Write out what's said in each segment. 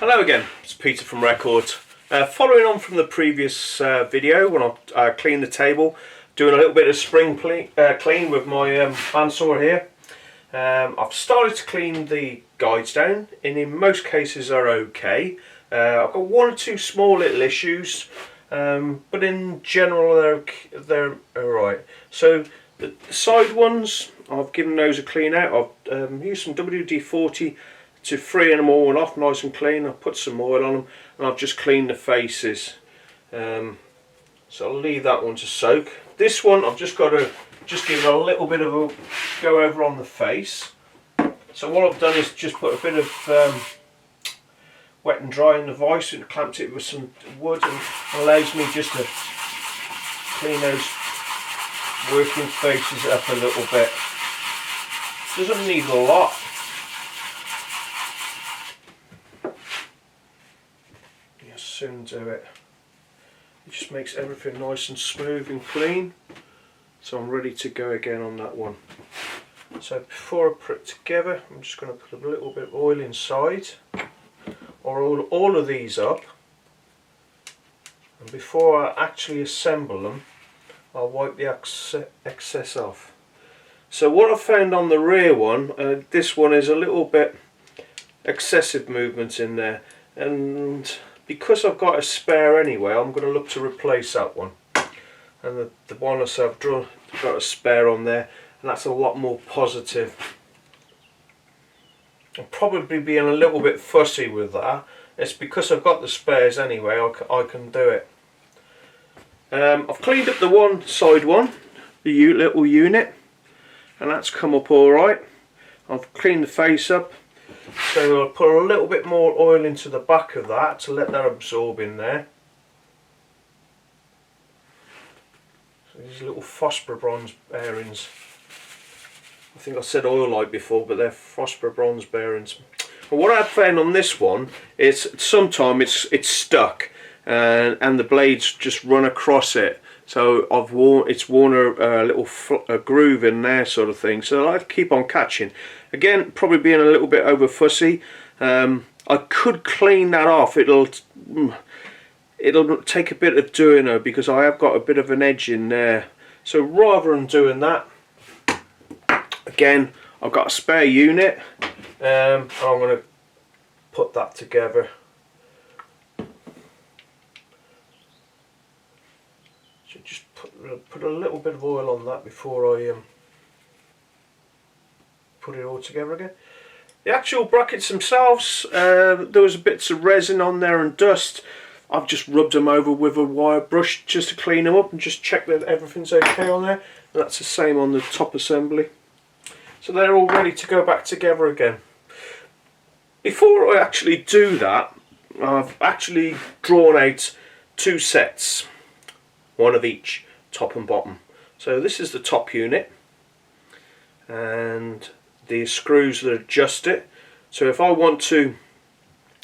Hello again, it's Peter from Record. Following on from the previous video when I cleaned the table, doing a little bit of spring clean with my bandsaw here. I've started to clean the guides down, and in most cases they're okay. I've got one or two small little issues, but in general they're alright. So the side ones, I've given those a clean out. I've used some WD-40 to free them all off nice and clean. I've put some oil on them and I've just cleaned the faces. So I'll leave that one to soak. This one I've just got to give it a little bit of a go over on the face. So what I've done is just put a bit of wet and dry in the vise and clamped it with some wood, and allows me just to clean those working faces up a little bit. Doesn't need a lot. Soon do it. It just makes everything nice and smooth and clean. So I'm ready to go again on that one. So before I put it together, I'm just going to put a little bit of oil inside, or all of these up. And before I actually assemble them, I'll wipe the excess off. So what I found on the rear one, this one is a little bit excessive movement in there, and because I've got a spare anyway, I'm going to look to replace that one. And the one I've got a spare on there, and that's a lot more positive. I'm probably being a little bit fussy with that. It's because I've got the spares anyway, I can do it. I've cleaned up the one side one, the little unit, and that's come up alright. I've cleaned the face up. So I'll put a little bit more oil into the back of that to let that absorb in there. So these little phosphor bronze bearings. I think I said oil light before, but they're phosphor bronze bearings. But what I've found on this one is sometimes it's stuck and the blades just run across it. So it's worn a little groove in there, sort of thing. So I like to keep on catching. Again, probably being a little bit over fussy. I could clean that off. It'll take a bit of doing though, because I have got a bit of an edge in there. So rather than doing that, again, I've got a spare unit. I'm going to put that together. So just put a little bit of oil on that before I put it all together again. The actual brackets themselves, there was bits of resin on there and dust. I've just rubbed them over with a wire brush just to clean them up and just check that everything's okay on there. And that's the same on the top assembly. So they're all ready to go back together again. Before I actually do that, I've actually drawn out two sets. One of each, top and bottom. So this is the top unit, and the screws that adjust it. So if I want to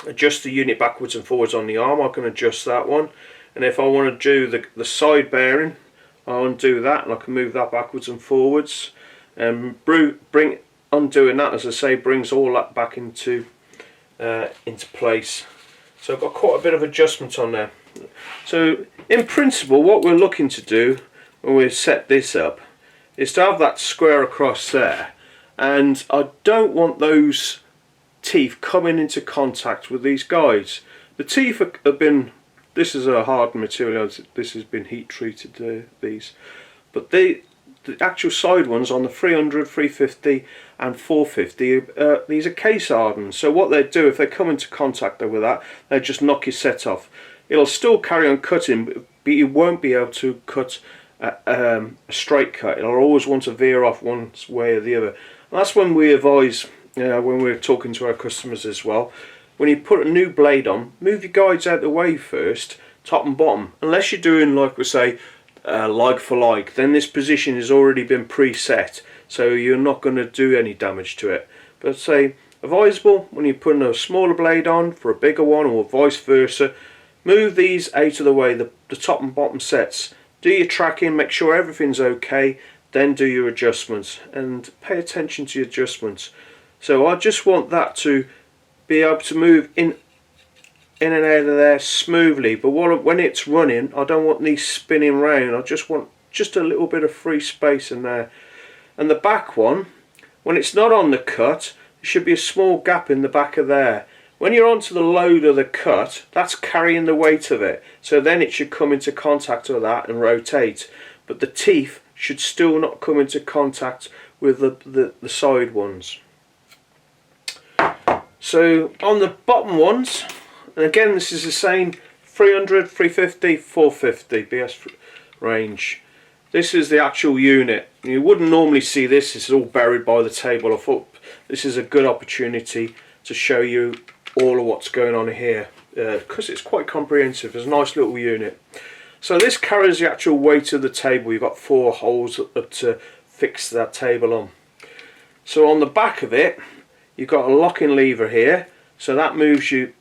adjust the unit backwards and forwards on the arm, I can adjust that one. And if I want to do the side bearing, I'll undo that and I can move that backwards and forwards. And undoing that, as I say, brings all that back into place. So I've got quite a bit of adjustment on there. So in principle, what we're looking to do when we set this up is to have that square across there, and I don't want those teeth coming into contact with these guides. The teeth have been, this is a hard material, this has been heat treated, these, but the actual side ones on the 300, 350 and 450, these are case hardened. So what they do, if they come into contact with that, they just knock your set off. It'll still carry on cutting, but you won't be able to cut a straight cut. It'll always want to veer off one way or the other. And that's when we advise, when we're talking to our customers as well, when you put a new blade on, move your guides out the way first, top and bottom. Unless you're doing, like we say, like for like, then this position has already been preset, so you're not going to do any damage to it. But say, advisable when you're putting a smaller blade on for a bigger one, or vice versa, move these out of the way, the top and bottom sets. Do your tracking, make sure everything's okay, then do your adjustments, and pay attention to your adjustments. So I just want that to be able to move in in and out of there smoothly, but when it's running I don't want these spinning round. I just want just a little bit of free space in there. And the back one, when it's not on the cut, there should be a small gap in the back of there. When you're onto the load of the cut, that's carrying the weight of it, so then it should come into contact with that and rotate, but the teeth should still not come into contact with the side ones. So on the bottom ones, and again this is the same 300, 350, 450 BS range. This is the actual unit. You wouldn't normally see this, this is all buried by the table. I thought this is a good opportunity to show you all of what's going on here, because it's quite comprehensive. It's a nice little unit. So this carries the actual weight of the table. You've got 4 holes up to fix that table on. So on the back of it you've got a locking lever here, so that moves you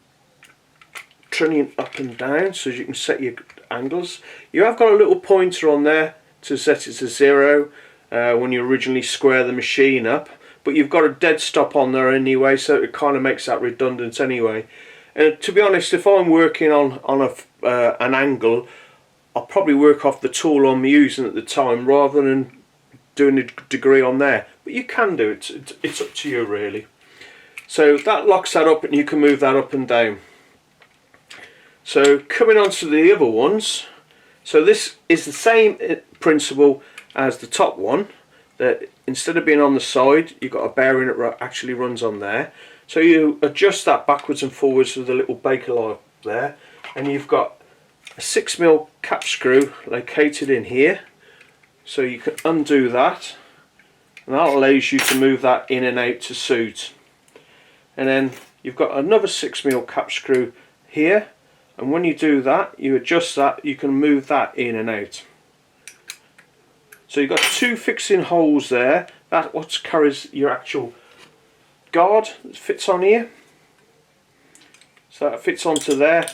trunnion up and down so you can set your angles. You have got a little pointer on there to set it to 0 when you originally square the machine up, but you've got a dead stop on there anyway, so it kind of makes that redundant anyway. And to be honest, if I'm working on an angle, I'll probably work off the tool I'm using at the time rather than doing a degree on there, but you can do it. It's up to you really. So that locks that up and you can move that up and down. So coming on to the other ones, so this is the same principle as the top one, that instead of being on the side you've got a bearing that actually runs on there. So you adjust that backwards and forwards with a little baker line there, and you've got a 6mm cap screw located in here, so you can undo that and that allows you to move that in and out to suit. And then you've got another 6mm cap screw here, and when you do that, you adjust that, you can move that in and out. So you've got 2 fixing holes there. That's what carries your actual guard that fits on here. So that fits onto there,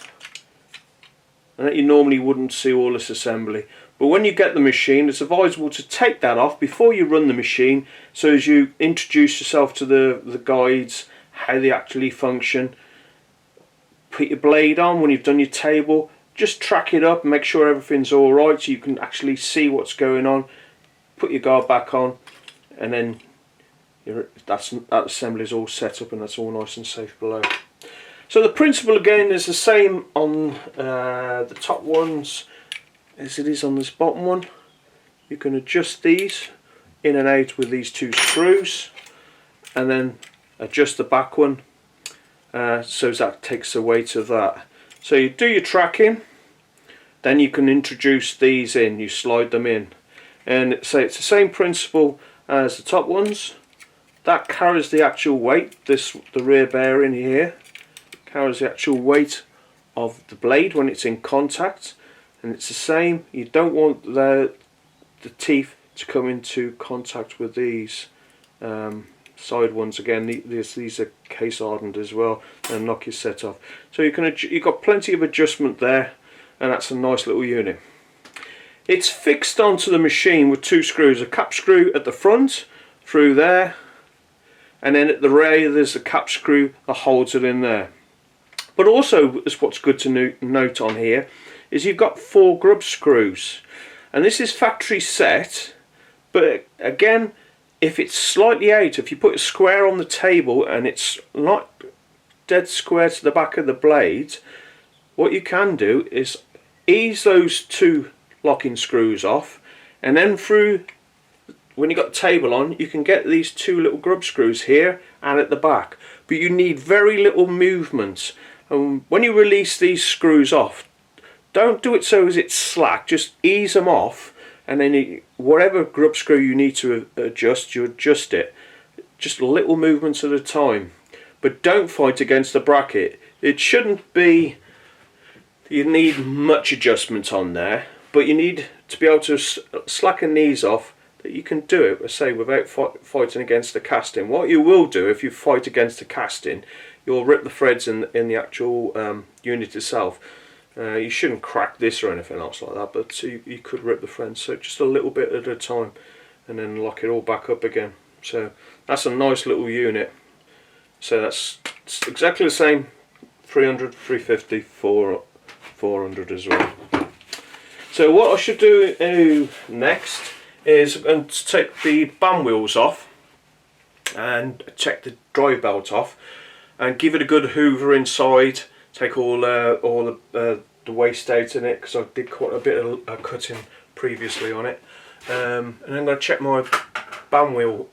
and that you normally wouldn't see all this assembly. But when you get the machine, it's advisable to take that off before you run the machine, so as you introduce yourself to the guides, how they actually function. Put your blade on when you've done your table, just track it up and make sure everything's alright so you can actually see what's going on. Put your guard back on, and then that assembly is all set up and that's all nice and safe below. So the principle again is the same on the top ones as it is on this bottom one. You can adjust these in and out with these 2 screws, and then adjust the back one so that takes the weight of that. So you do your tracking, then you can introduce these in, you slide them in, and so it's the same principle as the top ones. That carries the actual weight, the rear bearing here carries the actual weight of the blade when it's in contact, and it's the same. You don't want the teeth to come into contact with these side ones. Again, these are case hardened as well, and knock your set off. So you've got plenty of adjustment there, and that's a nice little unit. It's fixed onto the machine with 2 screws, a cap screw at the front through there, and then at the rear there's a cap screw that holds it in there. But also, what's good to note on here is you've got 4 grub screws, and this is factory set, but again, if it's slightly out, if you put a square on the table and it's not dead square to the back of the blade, what you can do is ease those 2 locking screws off, and then through, when you've got the table on, you can get these 2 little grub screws here and at the back, but you need very little movement. And when you release these screws off, don't do it so as it's slack, just ease them off, and then whatever grub screw you need to adjust, you adjust it. Just little movements at a time, but don't fight against the bracket. It shouldn't be, you need much adjustment on there, but you need to be able to slacken these off, that you can do it, say, without fighting against the casting. What you will do if you fight against the casting, you'll rip the threads in the actual unit itself. You shouldn't crack this or anything else like that, but you could rip the threads, so just a little bit at a time, and then lock it all back up again. So that's a nice little unit. So that's exactly the same 300, 350, 400 as well. So what I should do next is I'm going to take the band wheels off and check the drive belt off and give it a good hoover inside, take all the waste out in it, because I did quite a bit of cutting previously on it, and I'm going to check my band wheel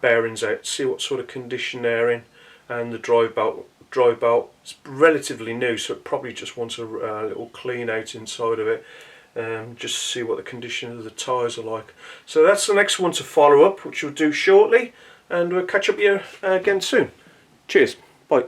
bearings out, see what sort of condition they're in, and the drive belt is relatively new, so it probably just wants a little clean out inside of it, just see what the condition of the tyres are like. So that's the next one to follow up, which we'll do shortly, and we'll catch up with you again soon. Cheers, bye.